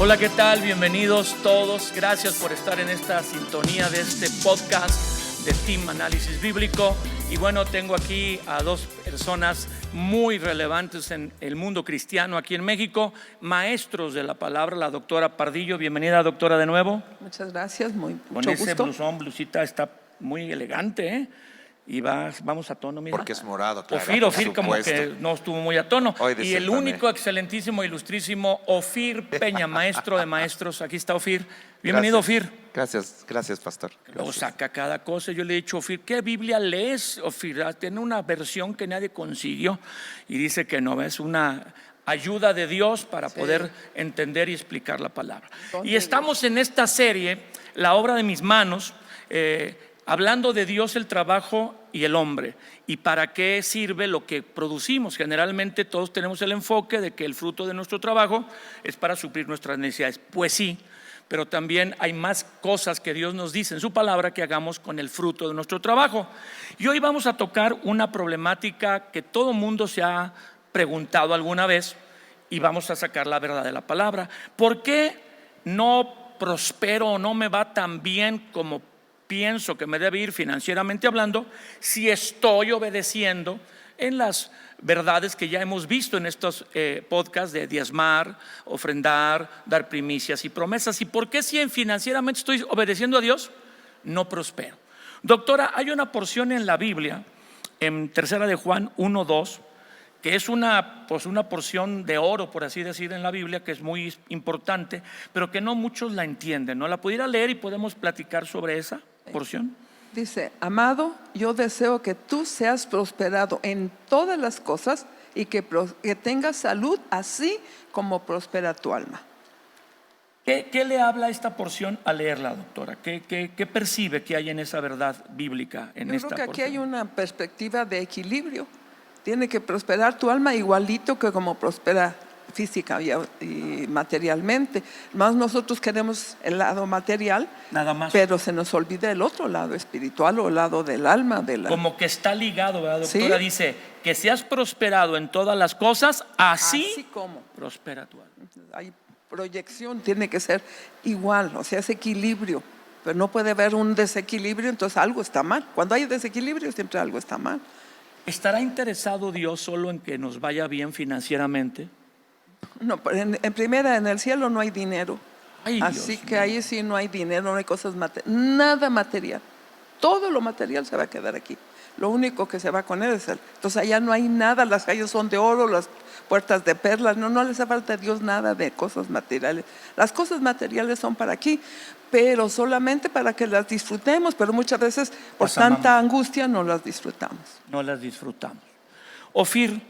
Hola, ¿qué tal? Bienvenidos todos. Gracias por estar en esta sintonía de este podcast de Team Análisis Bíblico. Y bueno, tengo aquí a dos personas muy relevantes en el mundo cristiano aquí en México, maestros de la palabra, la doctora Pardillo. Bienvenida, doctora, de nuevo. Muchas gracias, mucho Con ese gusto. blusita está muy elegante, ¿eh? Y vamos a tono, mira. Porque es morado, claro. Ofir como que no estuvo muy a tono. Hoy Y el desentoné. único, excelentísimo, ilustrísimo Ofir Peña, maestro de maestros. Aquí está Ofir. Bienvenido, Ofir. Gracias, pastor. Luego Gracias. saca cada cosa. Yo le he dicho, Ofir, ¿qué Biblia lees, Ofir? Tiene una versión que nadie consiguió. Y dice que no, es una ayuda de Dios para poder entender y explicar la palabra. Y estamos en esta serie, La obra de mis manos, hablando de Dios, el trabajo y el hombre, y para qué sirve lo que producimos. Generalmente todos tenemos el enfoque de que el fruto de nuestro trabajo es para suplir nuestras necesidades. Pues sí, pero también hay más cosas que Dios nos dice en su palabra que hagamos con el fruto de nuestro trabajo. Y hoy vamos a tocar una problemática que todo mundo se ha preguntado alguna vez, y vamos a sacar la verdad de la palabra. ¿Por qué no prospero o no me va tan bien como pienso que me debe ir financieramente hablando, si estoy obedeciendo en las verdades que ya hemos visto en estos podcasts de diezmar, ofrendar, dar primicias y promesas? ¿Y por qué si financieramente estoy obedeciendo a Dios, no prospero? Doctora, hay una porción en la Biblia, en 3 de Juan 1:2, que es una porción de oro, por así decir, en la Biblia, que es muy importante, pero que no muchos la entienden, ¿no? ¿La pudiera leer y podemos platicar sobre esa porción? Dice: amado, yo deseo que tú seas prosperado en todas las cosas y que tengas salud, así como prospera tu alma. ¿Qué le habla esta porción al leerla, doctora? ¿Qué percibe que hay en esa verdad bíblica en Yo esta creo que aquí porción? hay una perspectiva de equilibrio. Tiene que prosperar tu alma igualito que como prospera física y materialmente. Más nosotros queremos el lado material, Nada más. pero se nos olvida el otro lado espiritual o el lado del alma. Como que está ligado, ¿verdad, doctora? ¿Sí? Dice que seas prosperado en todas las cosas, así como prospera tu alma. hay proyección, tiene que ser igual, o sea, es equilibrio. Pero no puede haber un desequilibrio, entonces algo está mal. Cuando hay desequilibrio, siempre algo está mal. ¿Estará interesado Dios solo en que nos vaya bien financieramente? No, pero en primera, en el cielo no hay dinero. Ay, Así Dios que mío. ahí sí no hay dinero, no hay cosas nada material. Todo lo material se va a quedar aquí. Lo único que se va con él es él. Entonces allá no hay nada, las calles son de oro, las puertas de perlas. No les hace falta a Dios nada de cosas materiales. Las cosas materiales son para aquí, pero solamente para que las disfrutemos. Pero muchas veces por Las amamos. tanta angustia no las disfrutamos. No las disfrutamos. Ofir,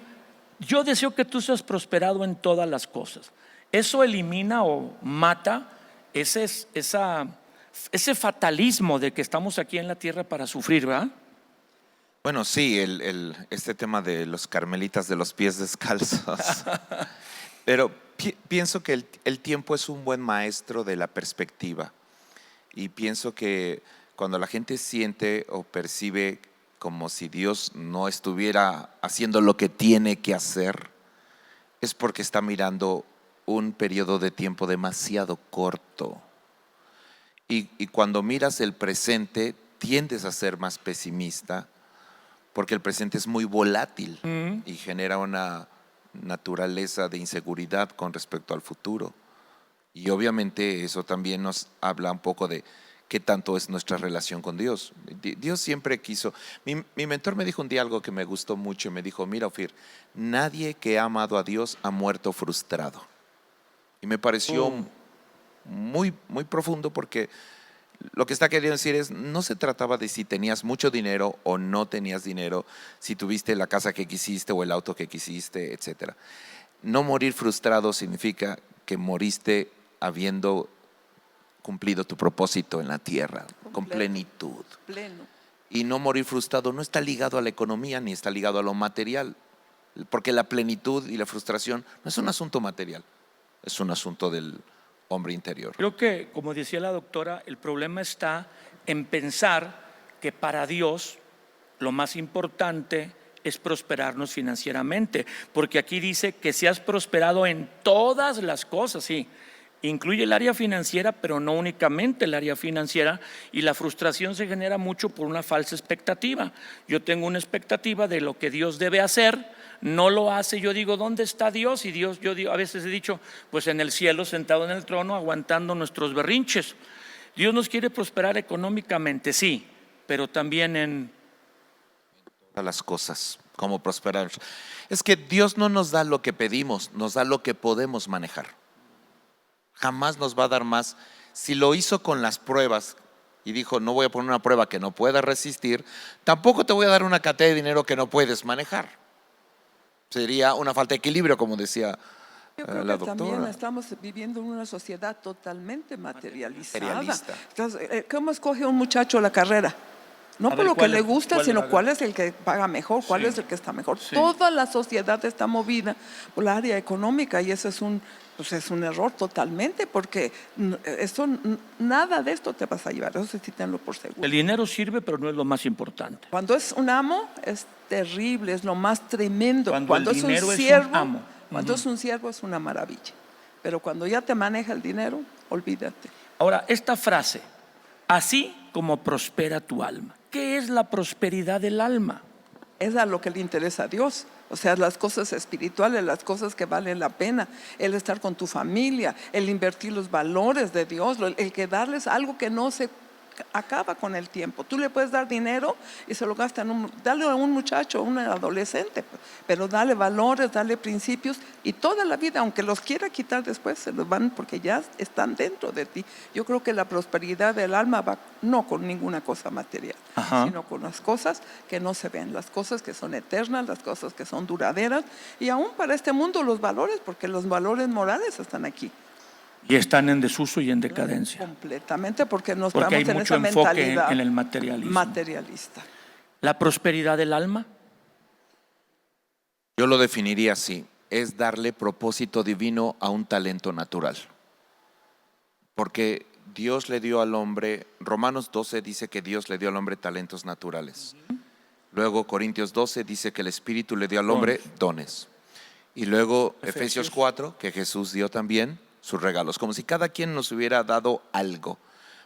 yo deseo que tú seas prosperado en todas las cosas. Eso elimina o mata ese fatalismo de que estamos aquí en la tierra para sufrir, ¿verdad? Bueno, sí, este tema de los carmelitas de los pies descalzos. Pero pienso que el tiempo es un buen maestro de la perspectiva. Y pienso que cuando la gente siente o percibe como si Dios no estuviera haciendo lo que tiene que hacer, es porque está mirando un periodo de tiempo demasiado corto. Y cuando miras el presente, tiendes a ser más pesimista, porque el presente es muy volátil y genera una naturaleza de inseguridad con respecto al futuro. Y obviamente eso también nos habla un poco de qué tanto es nuestra relación con Dios. Dios siempre quiso. Mi mentor me dijo un día algo que me gustó mucho y me dijo: mira, Ofir, nadie que ha amado a Dios ha muerto frustrado. Y me pareció muy, muy profundo, porque lo que está queriendo decir es, no se trataba de si tenías mucho dinero o no tenías dinero, si tuviste la casa que quisiste o el auto que quisiste, etc. No morir frustrado significa que moriste habiendo cumplido tu propósito en la tierra, con plenitud. Pleno. Y no morir frustrado no está ligado a la economía ni está ligado a lo material, porque la plenitud y la frustración no es un asunto material, es un asunto del hombre interior. Creo que, como decía la doctora, el problema está en pensar que para Dios lo más importante es prosperarnos financieramente, porque aquí dice que seas prosperado en todas las cosas, sí, incluye el área financiera, pero no únicamente el área financiera, y la frustración se genera mucho por una falsa expectativa. Yo tengo una expectativa de lo que Dios debe hacer, no lo hace, yo digo, ¿dónde está Dios? Y Dios, yo digo, a veces he dicho, pues en el cielo, sentado en el trono, aguantando nuestros berrinches. Dios nos quiere prosperar económicamente, sí, pero también en A las cosas, cómo prosperar. Es que Dios no nos da lo que pedimos, nos da lo que podemos manejar. Jamás nos va a dar más. Si lo hizo con las pruebas y dijo, no voy a poner una prueba que no pueda resistir, tampoco te voy a dar una cantidad de dinero que no puedes manejar. Sería una falta de equilibrio, como decía Yo creo la que también doctora. estamos viviendo en una sociedad totalmente materializada. Materialista. Entonces, ¿cómo escoge un muchacho la carrera? No A por ver, lo que ¿cuál le es- gusta, cuál sino la- cuál es el que paga mejor, cuál Sí. es el que está mejor. Sí. Toda la sociedad está movida por la área económica y eso es es un error totalmente, porque nada de esto te vas a llevar, eso sí tenlo por seguro. el dinero sirve, pero no es lo más importante. Cuando es un amo es terrible, es lo más tremendo. Cuando el es un dinero es un siervo, amo. cuando es un siervo es una maravilla. Pero cuando ya te maneja el dinero, olvídate. Ahora, esta frase, así como prospera tu alma. ¿Qué es la prosperidad del alma? Es a lo que le interesa a Dios. O sea, las cosas espirituales, las cosas que valen la pena, el estar con tu familia, el invertir los valores de Dios, el que darles algo que no se acaba con el tiempo. Tú le puedes dar dinero y se lo gasta dale a un muchacho, a un adolescente, pero dale valores, dale principios y toda la vida, aunque los quiera quitar después, se los van porque ya están dentro de ti. Yo creo que la prosperidad del alma va no con ninguna cosa material, Ajá. sino con las cosas que no se ven, las cosas que son eternas, las cosas que son duraderas y aún para este mundo los valores, porque los valores morales están aquí. Y están en desuso y en decadencia. Completamente, porque nos Porque hay estamos en mucho esa enfoque mentalidad en el materialismo. materialista. La prosperidad del alma, Yo lo definiría así, es darle propósito divino a un talento natural. Porque Dios le dio al hombre, Romanos 12 dice que Dios le dio al hombre talentos naturales. Luego Corintios 12 dice que el Espíritu le dio al hombre dones. Y luego Efesios 4, que Jesús dio también sus regalos. Como si cada quien nos hubiera dado algo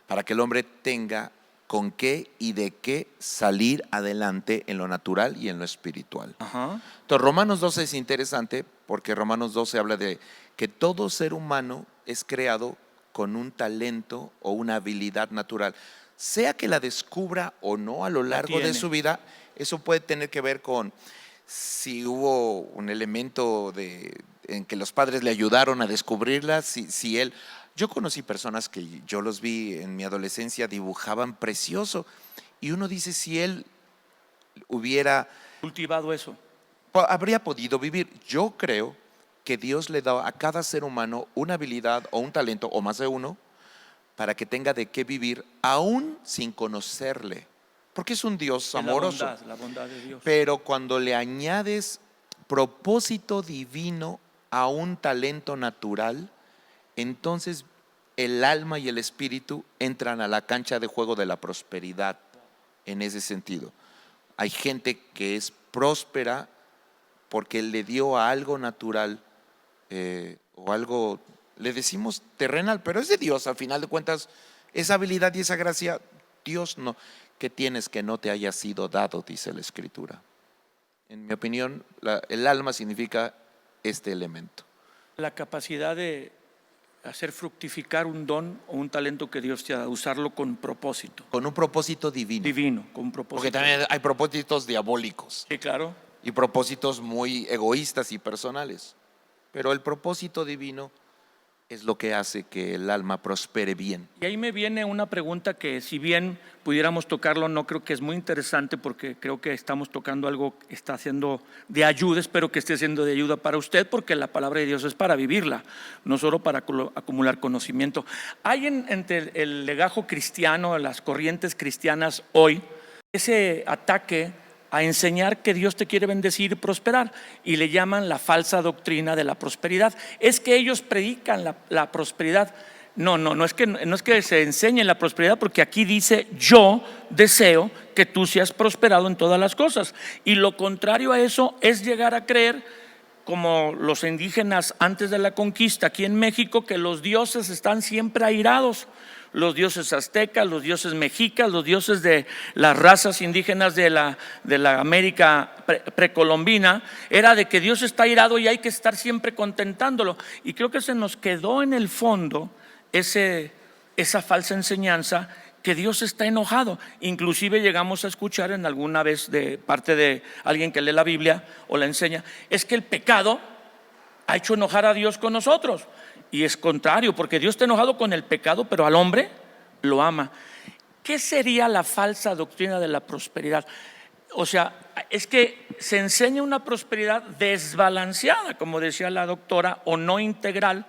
para que el hombre tenga con qué y de qué salir adelante en lo natural y en lo espiritual. ajá, Entonces, Romanos 12 es interesante porque Romanos 12 habla de que todo ser humano es creado con un talento o una habilidad natural, sea que la descubra o no a lo largo de tiene. su vida. Eso puede tener que ver con si hubo un elemento en que los padres le ayudaron a descubrirla, si él. Yo conocí personas que yo los vi en mi adolescencia, dibujaban precioso, y uno dice si él hubiera cultivado eso. habría podido vivir. Yo creo que Dios le da a cada ser humano una habilidad o un talento, o más de uno, para que tenga de qué vivir, aún sin conocerle. Porque es un Dios amoroso. La bondad de Dios. Pero cuando le añades propósito divino a un talento natural, entonces el alma y el espíritu entran a la cancha de juego de la prosperidad en ese sentido. Hay gente que es próspera porque le dio a algo natural o algo, le decimos terrenal, pero es de Dios. Al final de cuentas, esa habilidad y esa gracia, Dios no. ¿Qué tienes que no te haya sido dado? Dice la Escritura. En mi opinión, el alma significa este elemento. La capacidad de hacer fructificar un don o un talento que Dios te ha dado, usarlo con propósito. Con un propósito divino. Divino, con un propósito. Porque también hay propósitos diabólicos Sí, claro. y propósitos muy egoístas y personales. Pero el propósito divino es lo que hace que el alma prospere bien. Y ahí me viene una pregunta que, si bien pudiéramos tocarlo, no creo que es muy interesante, porque creo que estamos tocando algo que está haciendo de ayuda. Espero que esté siendo de ayuda para usted, porque la palabra de Dios es para vivirla, no solo para acumular conocimiento. Hay entre el legajo cristiano, las corrientes cristianas hoy, ese ataque a enseñar que Dios te quiere bendecir y prosperar, y le llaman la falsa doctrina de la prosperidad. Es que ellos predican la prosperidad. No es que se enseñe la prosperidad, porque aquí dice: yo deseo que tú seas prosperado en todas las cosas. Y lo contrario a eso es llegar a creer como los indígenas antes de la conquista aquí en México, que los dioses están siempre airados. Los dioses aztecas, los dioses mexicas, los dioses de las razas indígenas de la América precolombina, era de que Dios está airado y hay que estar siempre contentándolo. Y creo que se nos quedó en el fondo esa falsa enseñanza que Dios está enojado. Inclusive llegamos a escuchar en alguna vez de parte de alguien que lee la Biblia o la enseña, es que el pecado ha hecho enojar a Dios con nosotros. Y es contrario, porque Dios está enojado con el pecado, pero al hombre lo ama. ¿Qué sería la falsa doctrina de la prosperidad? O sea, es que se enseña una prosperidad desbalanceada, como decía la doctora, o no integral,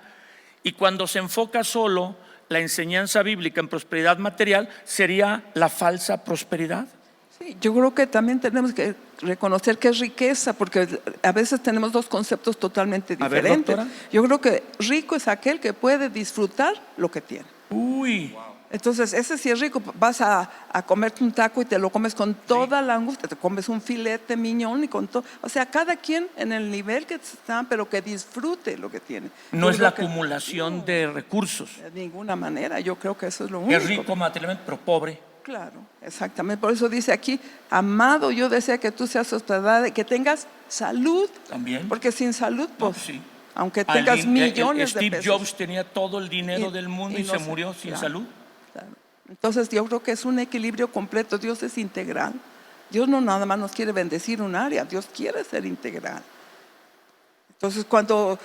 y cuando se enfoca solo la enseñanza bíblica en prosperidad material, sería la falsa prosperidad. Sí, yo creo que también tenemos que reconocer que es riqueza, porque a veces tenemos dos conceptos totalmente A ver, diferentes. doctora. Yo creo que rico es aquel que puede disfrutar lo que tiene. Uy, Entonces, ese sí es rico. Vas a comerte un taco y te lo comes con toda la angustia, te comes un filete miñón y con todo. O sea, cada quien en el nivel que está, pero que disfrute lo que tiene. no Yo es creo la que acumulación de recursos. de ninguna manera, yo creo que eso es lo único. Es rico materialmente, pero pobre. Claro, exactamente. Por eso dice aquí, amado, yo deseo que tú seas hospedada y que tengas salud. También. Porque sin salud, pues, Sí. aunque tengas millones de Steve pesos. Jobs tenía todo el dinero del mundo y no se sé, murió sin claro, salud. claro. Entonces yo creo que es un equilibrio completo. Dios es integral. Dios no nada más nos quiere bendecir un área, Dios quiere ser integral. Entonces cuando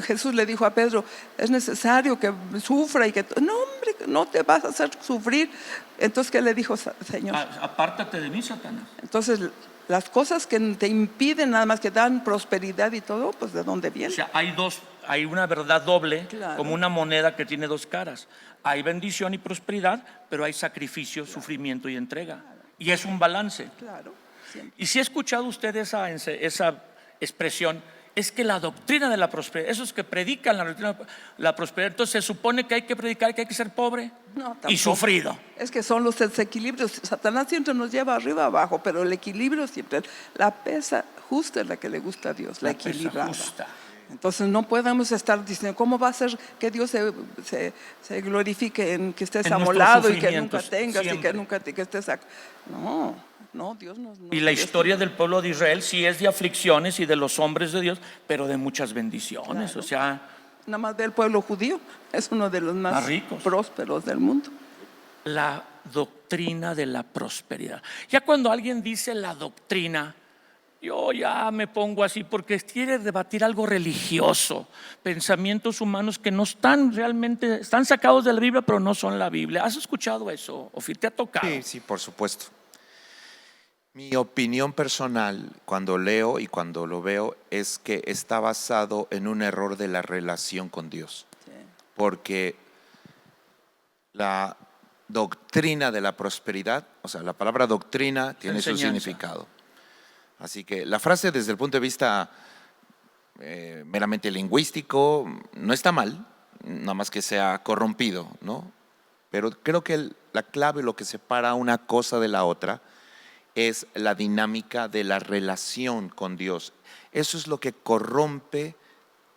Jesús le dijo a Pedro, es necesario que sufra y que... No, hombre, no te vas a hacer sufrir. Entonces, ¿qué le dijo Señor? Apártate de mí, Satanás. Entonces, las cosas que te impiden, nada más que dan prosperidad y todo, pues ¿de dónde O viene? sea, hay una verdad doble, Claro. como una moneda que tiene dos caras. Hay bendición y prosperidad, pero hay sacrificio, sufrimiento y entrega. Y es un balance. Claro, siempre. Y si ha escuchado usted esa expresión, es que la doctrina de la prosperidad, esos que predican la doctrina de la prosperidad, entonces se supone que hay que predicar que hay que ser pobre No, tampoco. y sufrido. Es que son los desequilibrios. Satanás siempre nos lleva arriba abajo, pero el equilibrio siempre, la pesa justa es la que le gusta a Dios, la pesa equilibrada. justa. Entonces no podemos estar diciendo, ¿cómo va a ser que Dios se glorifique en que estés En nuestros amolado y que nunca sufrimientos, tengas y siempre. que nunca que estés... No, Dios nos... Y la historia del pueblo de Israel sí es de aflicciones y de los hombres de Dios, pero de muchas bendiciones. Claro. O sea, Nada más ve el pueblo judío, es uno de los más Más ricos. prósperos del mundo. la doctrina de la prosperidad. Ya cuando alguien dice la doctrina, yo ya me pongo así porque quiere debatir algo religioso, pensamientos humanos que no están realmente, están sacados de la Biblia, pero no son la Biblia. ¿Has escuchado eso, Ofir? ¿Te ha tocado? Sí, sí, por supuesto. Mi opinión personal cuando leo y cuando lo veo es que está basado en un error de la relación con Dios. Porque la doctrina de la prosperidad, o sea, la palabra doctrina tiene su Enseñanza. significado. Así que la frase desde el punto de vista meramente lingüístico no está mal, nada más que sea corrompido, ¿no? Pero creo que la clave, lo que separa una cosa de la otra, es la dinámica de la relación con Dios. Eso es lo que corrompe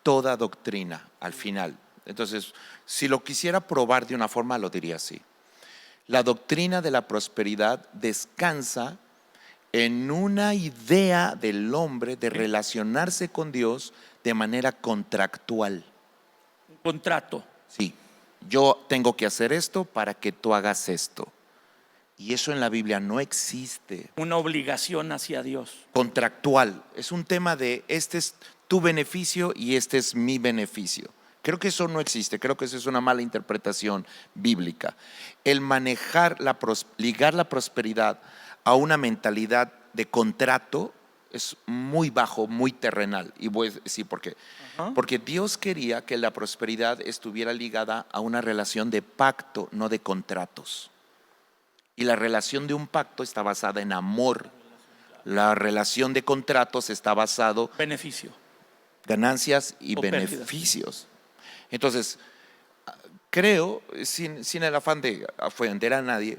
toda doctrina al final. Entonces, si lo quisiera probar de una forma, lo diría así. La doctrina de la prosperidad descansa en una idea del hombre de relacionarse con Dios de manera contractual. Un contrato. Sí, yo tengo que hacer esto para que tú hagas esto. Y eso en la Biblia no existe. Una obligación hacia Dios. Contractual. Es un tema de este es tu beneficio y este es mi beneficio. Creo que eso no existe. Creo que eso es una mala interpretación bíblica. El manejar, ligar la prosperidad a una mentalidad de contrato es muy bajo, muy terrenal. Y voy a decir por qué. Porque Dios quería que la prosperidad estuviera ligada a una relación de pacto, no de contratos. Y la relación de un pacto está basada en amor. La relación de contratos está basado Beneficio. ganancias y O pérdidas. beneficios. Entonces, creo, sin el afán de ofender a nadie,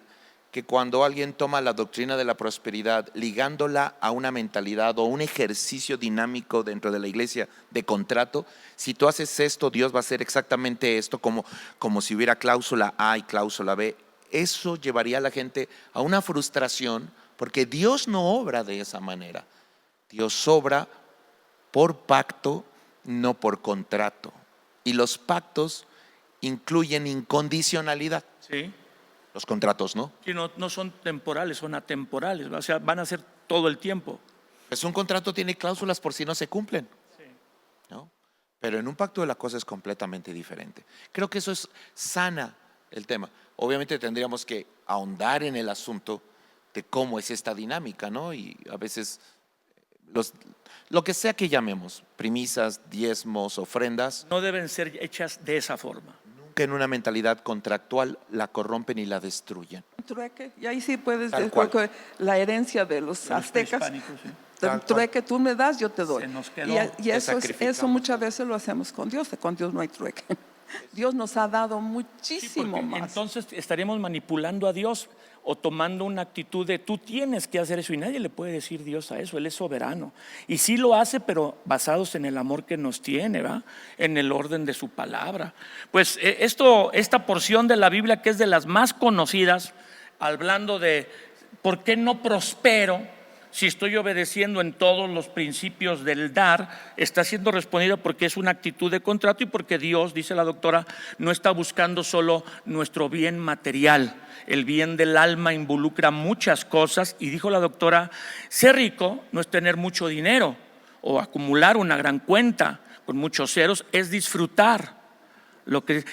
que cuando alguien toma la doctrina de la prosperidad, ligándola a una mentalidad o un ejercicio dinámico dentro de la iglesia de contrato, si tú haces esto, Dios va a hacer exactamente esto, como si hubiera cláusula A y cláusula B. Eso llevaría a la gente a una frustración, porque Dios no obra de esa manera. Dios obra por pacto, no por contrato. Y los pactos incluyen incondicionalidad. Sí. Los contratos, ¿no? Sí, no son temporales, son atemporales, o sea, van a ser todo el tiempo. Pues un contrato tiene cláusulas por si no se cumplen, ¿no? Pero en un pacto la cosa es completamente diferente. Creo que eso es sana el tema. Obviamente tendríamos que ahondar en el asunto de cómo es esta dinámica, ¿no? Y a veces lo que sea que llamemos, premisas, diezmos, ofrendas, No deben ser hechas de esa forma. nunca en una mentalidad contractual la corrompen y la destruyen. Trueque, y ahí sí puedes Tal decir cual. que la herencia de los Los aztecas. prehispánicos, sí. Tal cual. Trueque, tú me das, yo te doy. Se nos quedó. Y eso, sacrificamos. eso muchas veces lo hacemos con Dios no hay trueque. Dios nos ha dado Sí, muchísimo porque más. entonces estaríamos manipulando a Dios o tomando una actitud de tú tienes que hacer eso y nadie le puede decir Dios a eso, Él es soberano. Y sí lo hace, pero basados en el amor que nos tiene, ¿va? En el orden de su palabra. Pues esta porción de la Biblia que es de las más conocidas, hablando de por qué no prospero si estoy obedeciendo en todos los principios del dar, está siendo respondida porque es una actitud de contrato y porque Dios, dice la doctora, no está buscando solo nuestro bien material. El bien del alma involucra muchas cosas y dijo la doctora, ser rico no es tener mucho dinero o acumular una gran cuenta con muchos ceros, es disfrutar.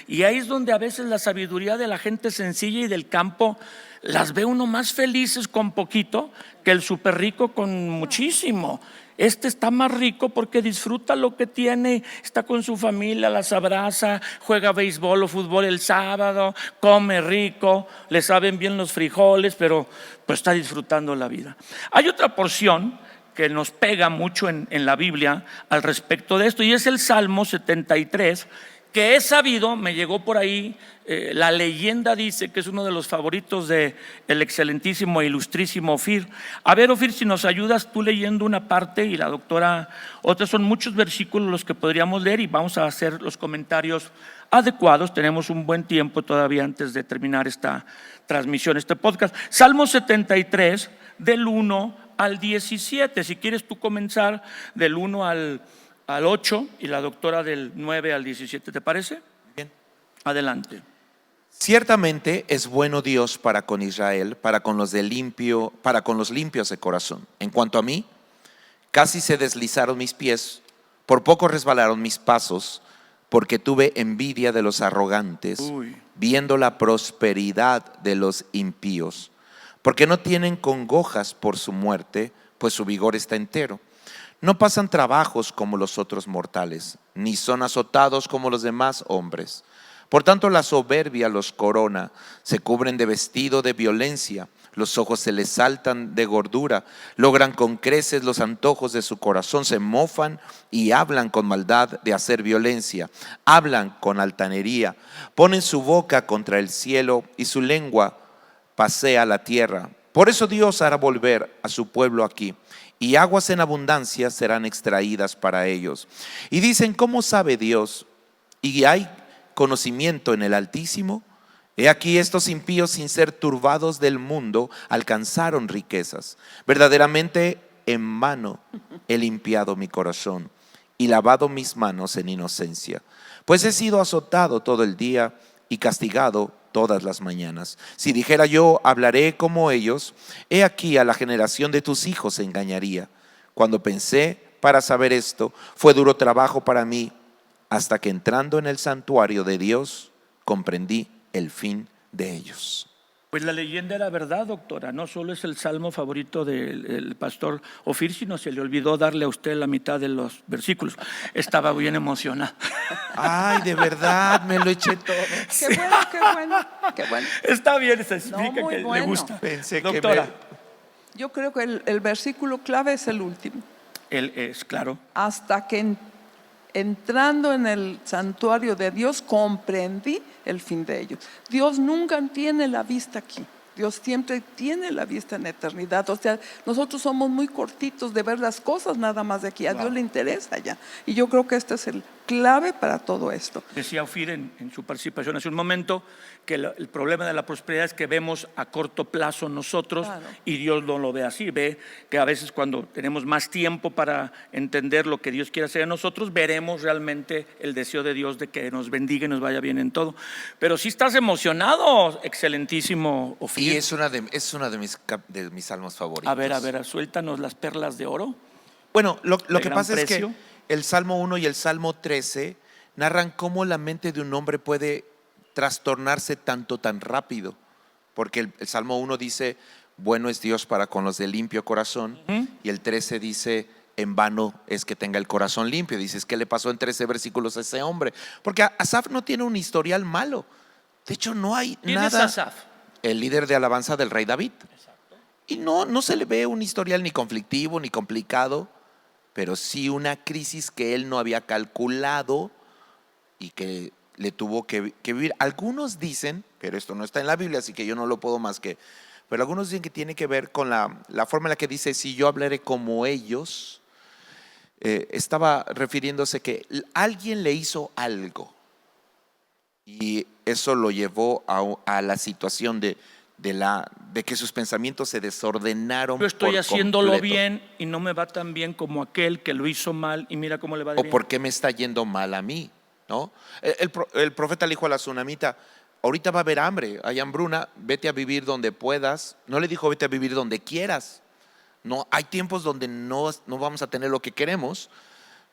Y ahí es donde a veces la sabiduría de la gente sencilla y del campo las ve uno más felices con poquito que el súper rico con muchísimo. Este está más rico porque disfruta lo que tiene, está con su familia, las abraza, juega béisbol o fútbol el sábado, come rico, le saben bien los frijoles, pero pues está disfrutando la vida. Hay otra porción que nos pega mucho en la Biblia al respecto de esto y es el Salmo 73, que he sabido, me llegó por ahí, la leyenda dice que es uno de los favoritos del excelentísimo e ilustrísimo Ofir. A ver, Ofir, si nos ayudas tú leyendo una parte y la doctora otra, son muchos versículos los que podríamos leer y vamos a hacer los comentarios adecuados. Tenemos un buen tiempo todavía antes de terminar esta transmisión, este podcast. Salmo 73, del 1 al 17. Si quieres tú comenzar del 1 al 8 y la doctora del 9 al 17, ¿te parece? Bien. Adelante. Ciertamente es bueno Dios para con Israel, para con los limpios de corazón. En cuanto a mí, casi se deslizaron mis pies, por poco resbalaron mis pasos, porque tuve envidia de los arrogantes, viendo la prosperidad de los impíos, porque no tienen congojas por su muerte, pues su vigor está entero. No pasan trabajos como los otros mortales, ni son azotados como los demás hombres. Por tanto, la soberbia los corona, se cubren de vestido de violencia, los ojos se les saltan de gordura, logran con creces los antojos de su corazón, se mofan y hablan con maldad de hacer violencia, hablan con altanería, ponen su boca contra el cielo y su lengua pasea la tierra. Por eso Dios hará volver a su pueblo aquí, y aguas en abundancia serán extraídas para ellos. Y dicen, ¿cómo sabe Dios? ¿Y hay conocimiento en el Altísimo? He aquí estos impíos, sin ser turbados del mundo, alcanzaron riquezas. Verdaderamente en vano he limpiado mi corazón y lavado mis manos en inocencia, pues he sido azotado todo el día y castigado todas las mañanas. Si dijera yo, hablaré como ellos, he aquí a la generación de tus hijos engañaría. Cuando pensé para saber esto, fue duro trabajo para mí, hasta que entrando en el santuario de Dios, comprendí el fin de ellos. Pues la leyenda era verdad, doctora. No solo es el salmo favorito del pastor Ofir, sino se le olvidó darle a usted la mitad de los versículos. Estaba bien emocionado. Ay, de verdad, me lo eché todo. Qué bueno, qué bueno, qué bueno. Está bien, se explica muy que bueno. le gusta. Pensé que doctora, Yo creo que el versículo clave es el último. él es claro. Hasta que entrando en el santuario de Dios comprendí el fin de ellos. Dios nunca tiene la vista aquí. Dios siempre tiene la vista en la eternidad. O sea, nosotros somos muy cortitos de ver las cosas nada más de aquí. A Dios le interesa ya. Y yo creo que este es el clave para todo esto. Decía Ofir en su participación hace un momento que el problema de la prosperidad es que vemos a corto plazo nosotros, Claro. y Dios no lo ve así. Ve que a veces cuando tenemos más tiempo para entender lo que Dios quiere hacer en nosotros, veremos realmente el deseo de Dios de que nos bendiga y nos vaya bien en todo. Pero si estás emocionado, excelentísimo Ofir. Y es una de mis salmos favoritos. A ver, suéltanos las perlas de oro. Bueno, lo de que gran pasa precio. es que el Salmo 1 y el Salmo 13 narran cómo la mente de un hombre puede trastornarse tan rápido. Porque el Salmo 1 dice, bueno es Dios para con los de limpio corazón. Y el 13 dice, en vano es que tenga el corazón limpio. Dices, ¿qué le pasó en 13 versículos a ese hombre? Porque Asaf no tiene un historial malo. De hecho, no hay ¿Quién es nada. Asaf? El líder de alabanza del rey David. Y no se le ve un historial ni conflictivo ni complicado, pero sí una crisis que él no había calculado y que le tuvo que vivir. Algunos dicen, pero esto no está en la Biblia, así que yo no lo puedo más que, pero algunos dicen que tiene que ver con la forma en la que dice, si yo hablaré como ellos, estaba refiriéndose que alguien le hizo algo y eso lo llevó a la situación de que sus pensamientos se desordenaron. Yo estoy por haciéndolo completo. bien y no me va tan bien como aquel que lo hizo mal y mira cómo le va de ¿O bien. por qué me está yendo mal a mí? ¿No? El profeta le dijo a la tsunamita, ahorita va a haber hambre, hay hambruna, vete a vivir donde puedas. No le dijo vete a vivir donde quieras. No, hay tiempos donde no vamos a tener lo que queremos,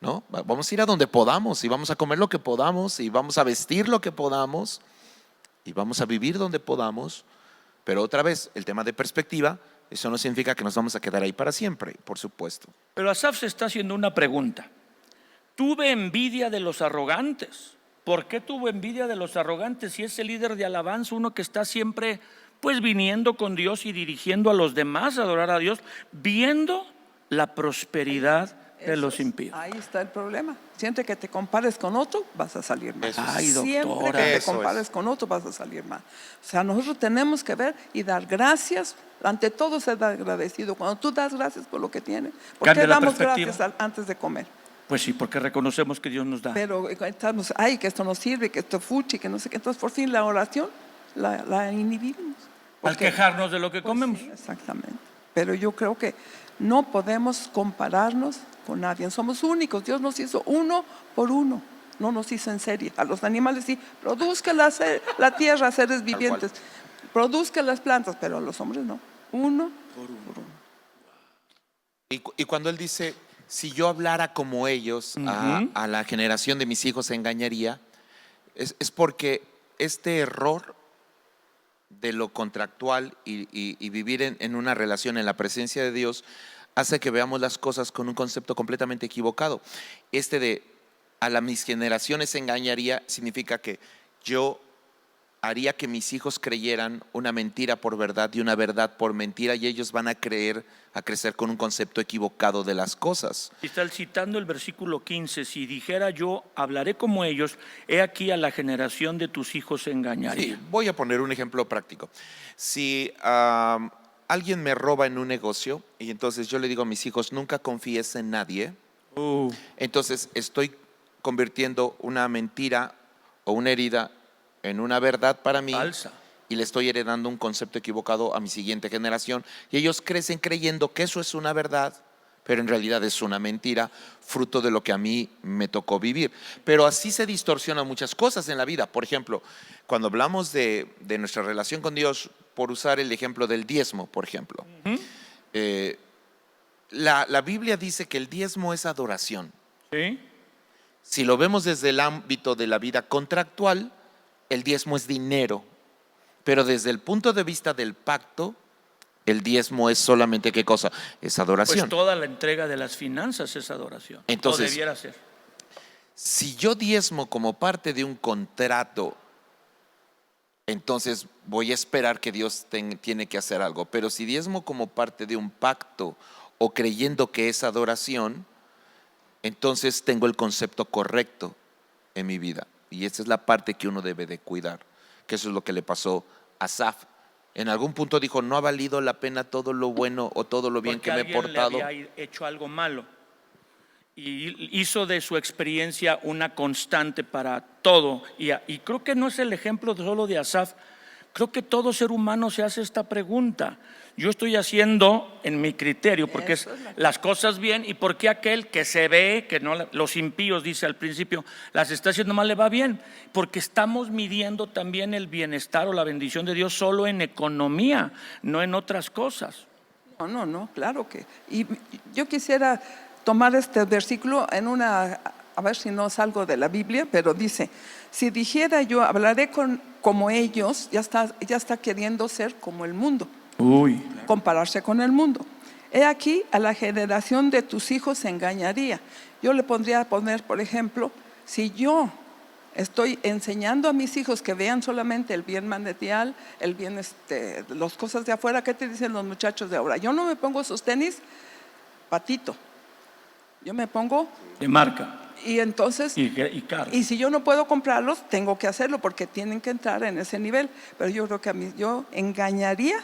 ¿no? Vamos a ir a donde podamos y vamos a comer lo que podamos y vamos a vestir lo que podamos y vamos a vivir donde podamos. Pero otra vez, el tema de perspectiva, eso no significa que nos vamos a quedar ahí para siempre, por supuesto. Pero Asaf se está haciendo una pregunta. Tuve envidia de los arrogantes. ¿Por qué tuvo envidia de los arrogantes si es el líder de alabanza, uno que está siempre pues viniendo con Dios y dirigiendo a los demás a adorar a Dios, viendo la prosperidad de los impíos? Ahí está el problema. Siempre que te compares con otro, vas a salir mal. Eso es. Ay, Siempre doctora. que te Eso compares es. con otro, vas a salir mal. O sea, nosotros tenemos que ver y dar gracias. Ante todo, ser agradecido. Cuando tú das gracias por lo que tienes, ¿por Cambia qué la damos perspectiva. gracias antes de comer? Pues sí, porque reconocemos que Dios nos da. Pero estamos, ay, que esto no sirve, que esto fuchi, que no sé qué. Entonces, por fin, la oración la inhibimos. Al Porque- quejarnos de lo que Pues comemos. sí, exactamente. Pero yo creo que no podemos compararnos con nadie. Somos únicos. Dios nos hizo uno por uno. No nos hizo en serie. A los animales sí. Produzca la tierra, seres vivientes. Produzca las plantas, pero a los hombres no. Uno por uno. Y cuando él dice, si yo hablara como ellos, a la generación de mis hijos se engañaría, es porque este error de lo contractual y vivir en una relación en la presencia de Dios hace que veamos las cosas con un concepto completamente equivocado. Este de a mis generaciones se engañaría significa que yo haría que mis hijos creyeran una mentira por verdad y una verdad por mentira, y ellos van a crecer con un concepto equivocado de las cosas. Está citando el versículo 15. Si dijera yo, hablaré como ellos, he aquí a la generación de tus hijos se engañaría. Sí, voy a poner un ejemplo práctico. Si alguien me roba en un negocio y entonces yo le digo a mis hijos, nunca confíes en nadie, entonces estoy convirtiendo una mentira o una herida en una verdad para mí. Falsa. Y le estoy heredando un concepto equivocado a mi siguiente generación. Y ellos crecen creyendo que eso es una verdad, pero en realidad es una mentira, fruto de lo que a mí me tocó vivir. Pero así se distorsionan muchas cosas en la vida. Por ejemplo, cuando hablamos de nuestra relación con Dios, por usar el ejemplo del diezmo, por ejemplo. La Biblia dice que el diezmo es adoración. ¿Sí? Si lo vemos desde el ámbito de la vida contractual, el diezmo es dinero. Pero desde el punto de vista del pacto, el diezmo es solamente ¿qué cosa? Es adoración. Pues toda la entrega de las finanzas es adoración. Entonces, o debiera ser. Si yo diezmo como parte de un contrato, entonces voy a esperar que Dios tiene que hacer algo. Pero si diezmo como parte de un pacto o creyendo que es adoración, entonces tengo el concepto correcto en mi vida. Y esa es la parte que uno debe de cuidar, que eso es lo que le pasó a Asaf En algún punto dijo, no ha valido la pena todo lo bueno o todo lo bien porque que me he alguien portado. le había hecho algo malo y hizo de su experiencia una constante para todo. Y creo que no es el ejemplo solo de Asaf. Creo que todo ser humano se hace esta pregunta. Yo estoy haciendo en mi criterio porque es las cosas bien, y por qué aquel que se ve que no, los impíos, dice al principio, las está haciendo mal, le va bien, porque estamos midiendo también el bienestar o la bendición de Dios solo en economía, no en otras cosas. No, claro que. Y yo quisiera tomar este versículo en una, a ver si no salgo de la Biblia, pero dice, si dijera yo, hablaré como ellos, ya está queriendo ser como el mundo. Compararse con el mundo. He aquí, a la generación de tus hijos se engañaría. Yo le pondría a poner, por ejemplo, si yo estoy enseñando a mis hijos que vean solamente el bien material, el bien, las cosas de afuera, ¿qué te dicen los muchachos de ahora? Yo no me pongo esos tenis patito, yo me pongo De marca y entonces y caro. y si yo no puedo comprarlos, tengo que hacerlo porque tienen que entrar en ese nivel. Pero yo creo que yo engañaría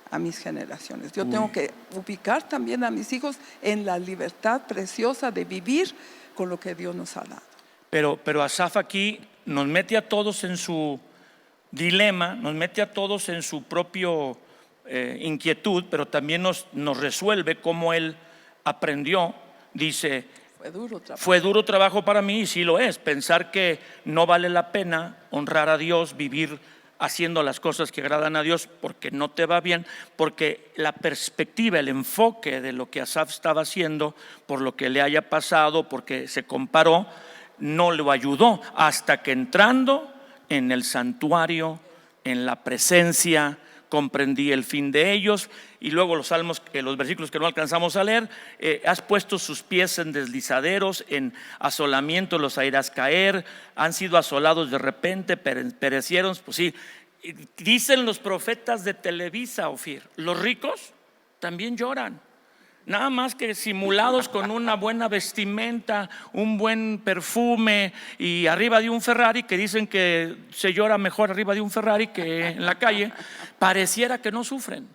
a mis generaciones. Yo tengo que ubicar también a mis hijos en la libertad preciosa de vivir con lo que Dios nos ha dado. Pero Asaf aquí nos mete a todos en su dilema, nos mete a todos en su propio inquietud, pero también nos resuelve cómo él aprendió. Dice, fue duro trabajo para mí, y sí lo es, pensar que no vale la pena honrar a Dios, vivir haciendo las cosas que agradan a Dios porque no te va bien, porque la perspectiva, el enfoque de lo que Asaf estaba haciendo, por lo que le haya pasado, porque se comparó, no lo ayudó, hasta que entrando en el santuario, en la presencia, comprendí el fin de ellos. Y luego los salmos, los versículos que no alcanzamos a leer, has puesto sus pies en deslizaderos, en asolamiento los harás caer, han sido asolados de repente, perecieron. Pues sí, dicen los profetas de Televisa, Ofir, los ricos también lloran, nada más que simulados con una buena vestimenta, un buen perfume y arriba de un Ferrari, que dicen que se llora mejor arriba de un Ferrari que en la calle. Pareciera que no sufren,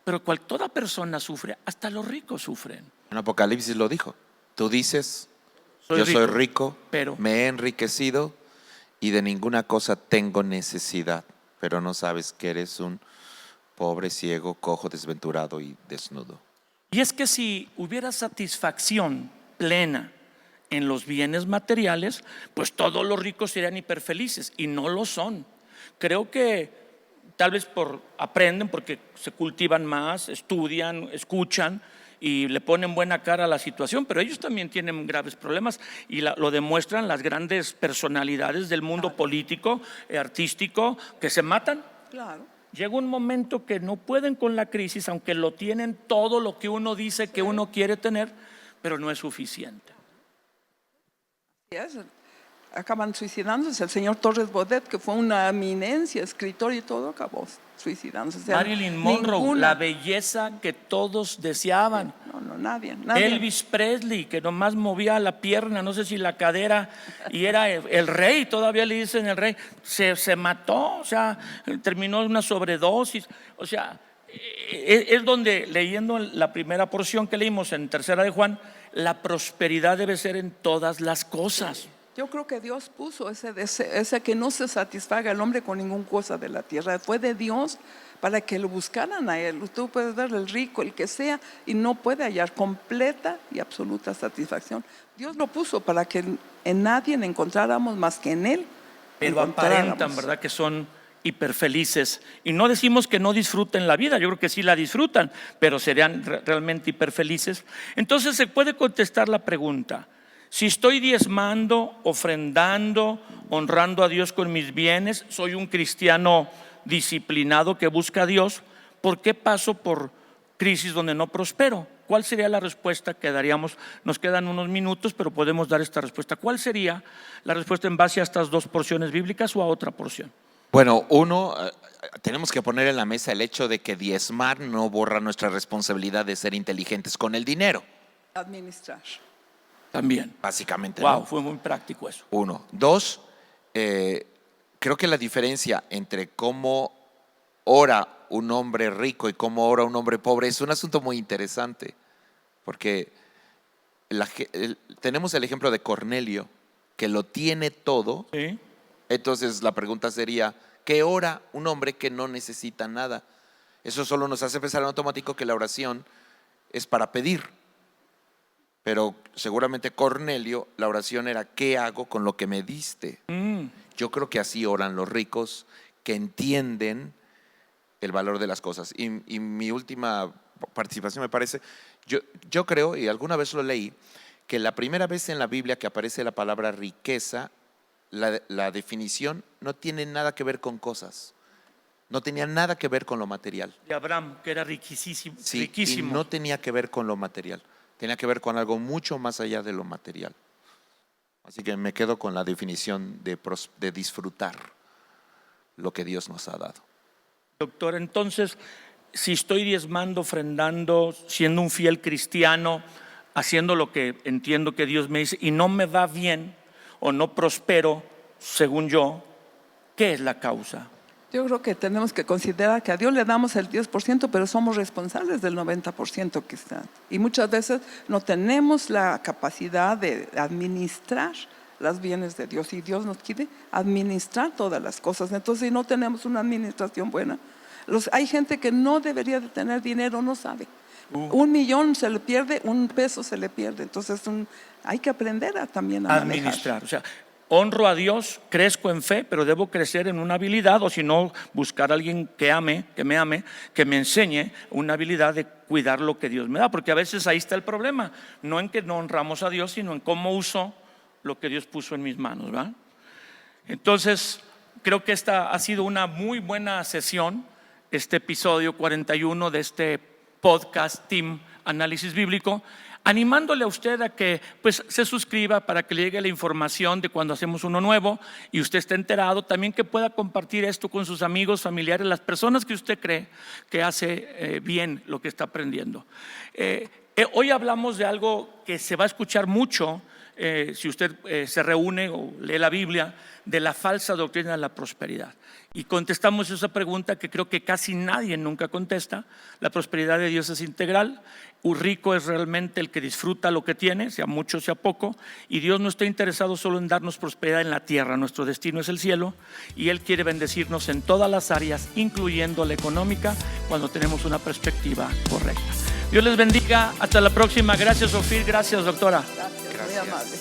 pero toda persona sufre, hasta los ricos sufren. En Apocalipsis lo dijo. Tú dices, Soy soy rico, pero me he enriquecido y de ninguna cosa tengo necesidad, pero no sabes que eres un pobre, ciego, cojo, desventurado y desnudo. Y es que si hubiera satisfacción plena en los bienes materiales, pues todos los ricos serían hiperfelices, y no lo son. Creo que tal vez aprenden porque se cultivan más, estudian, escuchan y le ponen buena cara a la situación, pero ellos también tienen graves problemas, y lo demuestran las grandes personalidades del mundo político, artístico, que se matan. Claro. Llega un momento que no pueden con la crisis, aunque lo tienen todo lo que uno dice que uno quiere tener, pero no es suficiente. Acaban suicidándose. El señor Torres Bodet, que fue una eminencia, escritor y todo, acabó suicidándose. O sea, Marilyn Monroe, la belleza que todos deseaban. No, nadie. Elvis Presley, que nomás movía la pierna, no sé si la cadera, y era el rey, todavía le dicen el rey, se mató, o sea, terminó una sobredosis. O sea, es donde, leyendo la primera porción que leímos en Tercera de Juan, la prosperidad debe ser en todas las cosas. Yo creo que Dios puso ese que no se satisfaga el hombre con ninguna cosa de la tierra. Fue de Dios para que lo buscaran a Él. Tú puedes ver el rico, el que sea, y no puede hallar completa y absoluta satisfacción. Dios lo puso para que en nadie encontráramos más que en Él. Pero aparentan, ¿verdad?, que son hiperfelices. Y no decimos que no disfruten la vida, yo creo que sí la disfrutan, pero serían realmente hiperfelices. Entonces se puede contestar la pregunta: si estoy diezmando, ofrendando, honrando a Dios con mis bienes, soy un cristiano disciplinado que busca a Dios, ¿por qué paso por crisis donde no prospero? ¿Cuál sería la respuesta que daríamos? Nos quedan unos minutos, pero podemos dar esta respuesta. ¿Cuál sería la respuesta en base a estas dos porciones bíblicas o a otra porción? Bueno, tenemos que poner en la mesa el hecho de que diezmar no borra nuestra responsabilidad de ser inteligentes con el dinero. Administrar. También. Básicamente. Wow, ¿no? fue muy práctico eso. 1. 2, creo que la diferencia entre cómo ora un hombre rico y cómo ora un hombre pobre es un asunto muy interesante, porque tenemos el ejemplo de Cornelio, que lo tiene todo. Sí. Entonces la pregunta sería, ¿qué ora un hombre que no necesita nada? Eso solo nos hace pensar en automático que la oración es para pedir. Pero seguramente Cornelio, la oración era, ¿qué hago con lo que me diste? Yo creo que así oran los ricos, que entienden el valor de las cosas. Y mi última participación me parece, yo creo, y alguna vez lo leí, que la primera vez en la Biblia que aparece la palabra riqueza, la definición no tiene nada que ver con cosas. No tenía nada que ver con lo material. De Abraham, que era riquísimo. Sí, riquísimo. y no tenía que ver con lo material. Tenía que ver con algo mucho más allá de lo material. Así que me quedo con la definición de disfrutar lo que Dios nos ha dado. Doctor, entonces, si estoy diezmando, ofrendando, siendo un fiel cristiano, haciendo lo que entiendo que Dios me dice y no me va bien o no prospero, según yo, ¿qué es la causa? Yo creo que tenemos que considerar que a Dios le damos el 10%, pero somos responsables del 90% que está. Y muchas veces no tenemos la capacidad de administrar los bienes de Dios. Y Dios nos quiere administrar todas las cosas. Entonces, si no tenemos una administración buena, hay gente que no debería de tener dinero, no sabe. 1 millón se le pierde, 1 peso se le pierde. Entonces, hay que aprender también a administrar. manejar. O sea, honro a Dios, crezco en fe, pero debo crecer en una habilidad, o si no, buscar a alguien que me ame, que me enseñe una habilidad de cuidar lo que Dios me da, porque a veces ahí está el problema, no en que no honramos a Dios, sino en cómo uso lo que Dios puso en mis manos, ¿verdad? Entonces, creo que esta ha sido una muy buena sesión, este episodio 41 de este podcast Team Análisis Bíblico, animándole a usted a que pues, se suscriba para que le llegue la información de cuando hacemos uno nuevo y usted esté enterado, también que pueda compartir esto con sus amigos, familiares, las personas que usted cree que hace bien lo que está aprendiendo. Hoy hablamos de algo que se va a escuchar mucho si usted se reúne o lee la Biblia, de la falsa doctrina de la prosperidad. Y contestamos esa pregunta que creo que casi nadie nunca contesta. La prosperidad de Dios es integral. Un rico es realmente el que disfruta lo que tiene, sea mucho, sea poco. Y Dios no está interesado solo en darnos prosperidad en la tierra. Nuestro destino es el cielo. Y Él quiere bendecirnos en todas las áreas, incluyendo la económica, cuando tenemos una perspectiva correcta. Dios les bendiga. Hasta la próxima. Gracias, Ofir. Gracias, doctora. Gracias, muy amable.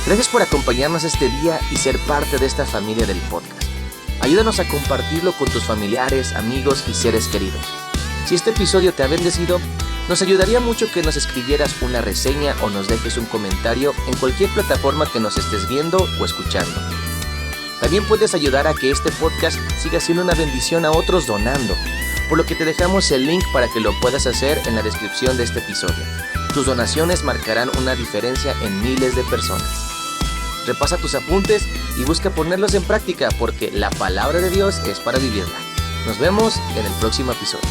Gracias por acompañarnos este día y ser parte de esta familia del podcast. Ayúdanos a compartirlo con tus familiares, amigos y seres queridos. Si este episodio te ha bendecido, nos ayudaría mucho que nos escribieras una reseña o nos dejes un comentario en cualquier plataforma que nos estés viendo o escuchando. También puedes ayudar a que este podcast siga siendo una bendición a otros donando, por lo que te dejamos el link para que lo puedas hacer en la descripción de este episodio. Tus donaciones marcarán una diferencia en miles de personas. Repasa tus apuntes y busca ponerlos en práctica porque la palabra de Dios es para vivirla. Nos vemos en el próximo episodio.